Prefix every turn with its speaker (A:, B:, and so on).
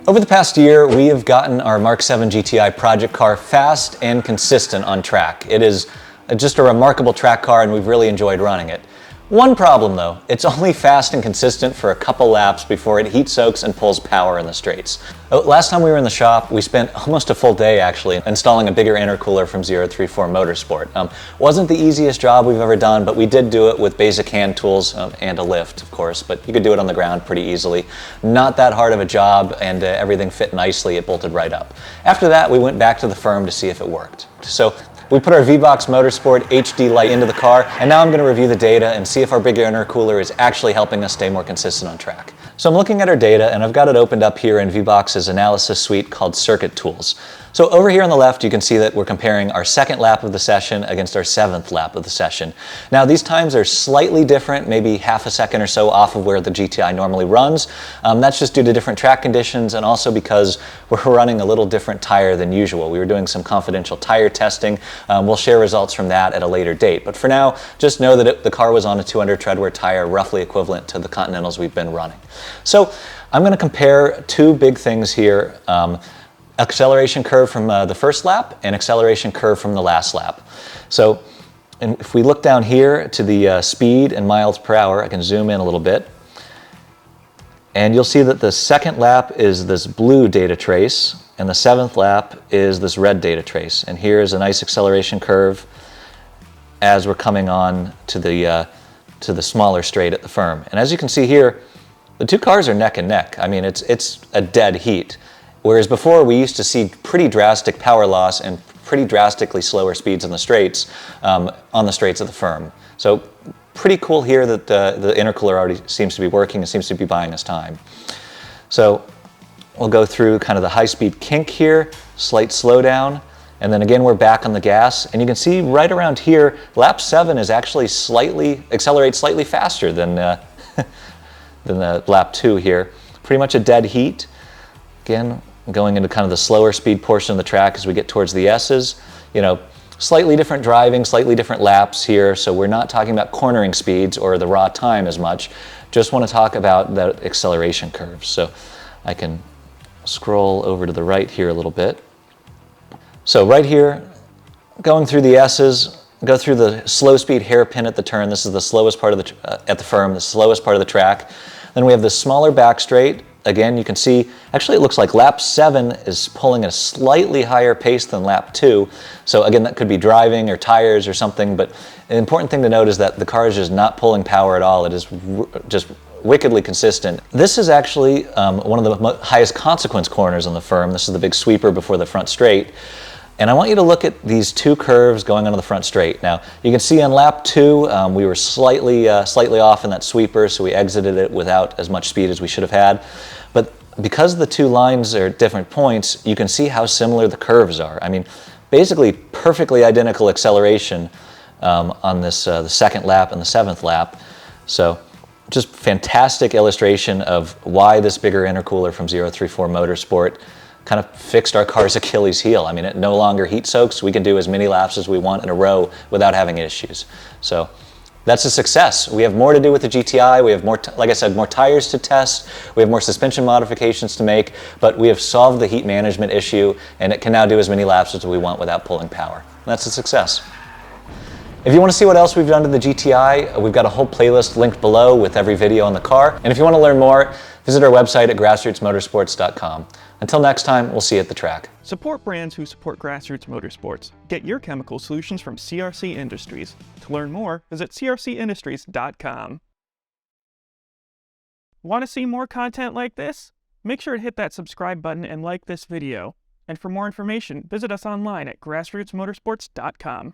A: Over the past year, we have gotten our Mk7 GTI project car fast and consistent on track. It is just a remarkable track car and we've really enjoyed running it. One problem though, it's only fast and consistent for a couple laps before it heat soaks and pulls power in the straights. Last time we were in the shop, we spent almost a full day actually installing a bigger intercooler from 034 Motorsport. Wasn't the easiest job we've ever done, but we did do it with basic hand tools and a lift, of course, but you could do it on the ground pretty easily. Not that hard of a job, and everything fit nicely. It bolted right up. After that, we went back to the firm to see if it worked. So we put our V-Box Motorsport HD light into the car, and now I'm going to review the data and see if our bigger intercooler is actually helping us stay more consistent on track. So I'm looking at our data, and I've got it opened up here in V-Box's analysis suite called Circuit Tools. So over here on the left, you can see that we're comparing our second lap of the session against our seventh lap of the session. Now these times are slightly different, maybe half a second or so off of where the GTI normally runs. That's just due to different track conditions and also because we're running a little different tire than usual. We were doing some confidential tire testing. We'll share results from that at a later date. But for now, just know that the car was on a 200 treadwear tire, roughly equivalent to the Continentals we've been running. So I'm going to compare two big things here. Acceleration curve from the first lap and acceleration curve from the last lap. So if we look down here to the speed in miles per hour, I can zoom in a little bit. And you'll see that the second lap is this blue data trace and the seventh lap is this red data trace. And here's a nice acceleration curve as we're coming on to the smaller straight at the firm. And as you can see here, the two cars are neck and neck. I mean, it's a dead heat. Whereas before we used to see pretty drastic power loss and pretty drastically slower speeds on the straights of the firm. So pretty cool here that the intercooler already seems to be working and seems to be buying us time. So we'll go through kind of the high-speed kink here, slight slowdown, and then again we're back on the gas. And you can see right around here, lap 7 is actually accelerates slightly faster than the lap 2 here. Pretty much a dead heat. Again, going into kind of the slower speed portion of the track as we get towards the S's. You know, slightly different driving, slightly different laps here, so we're not talking about cornering speeds or the raw time as much. Just want to talk about that acceleration curve. So I can scroll over to the right here a little bit. So right here, going through the S's, go through the slow speed hairpin at the turn. This is the slowest part of at the firm, the slowest part of the track. Then we have the smaller back straight. Again, you can see, actually it looks like lap 7 is pulling at a slightly higher pace than lap 2. So again, that could be driving or tires or something, but the important thing to note is that the car is just not pulling power at all. It is just wickedly consistent. This is actually one of the highest consequence corners on the firm. This is the big sweeper before the front straight. And I want you to look at these two curves going onto the front straight. Now, you can see on lap 2, we were slightly off in that sweeper, so we exited it without as much speed as we should have had. But because the two lines are at different points, you can see how similar the curves are. I mean, basically perfectly identical acceleration on this the second lap and the seventh lap. So just fantastic illustration of why this bigger intercooler from 034 Motorsport kind of fixed our car's Achilles heel. I mean, it no longer heat soaks. We can do as many laps as we want in a row without having issues. So that's a success. We have more to do with the GTI. We have more, like I said, more tires to test. We have more suspension modifications to make, but we have solved the heat management issue and it can now do as many laps as we want without pulling power. That's a success. If you want to see what else we've done to the GTI, we've got a whole playlist linked below with every video on the car. And if you want to learn more, visit our website at grassrootsmotorsports.com. Until next time, we'll see you at the track.
B: Support brands who support Grassroots Motorsports. Get your chemical solutions from CRC Industries. To learn more, visit crcindustries.com. Want to see more content like this? Make sure to hit that subscribe button and like this video. And for more information, visit us online at grassrootsmotorsports.com.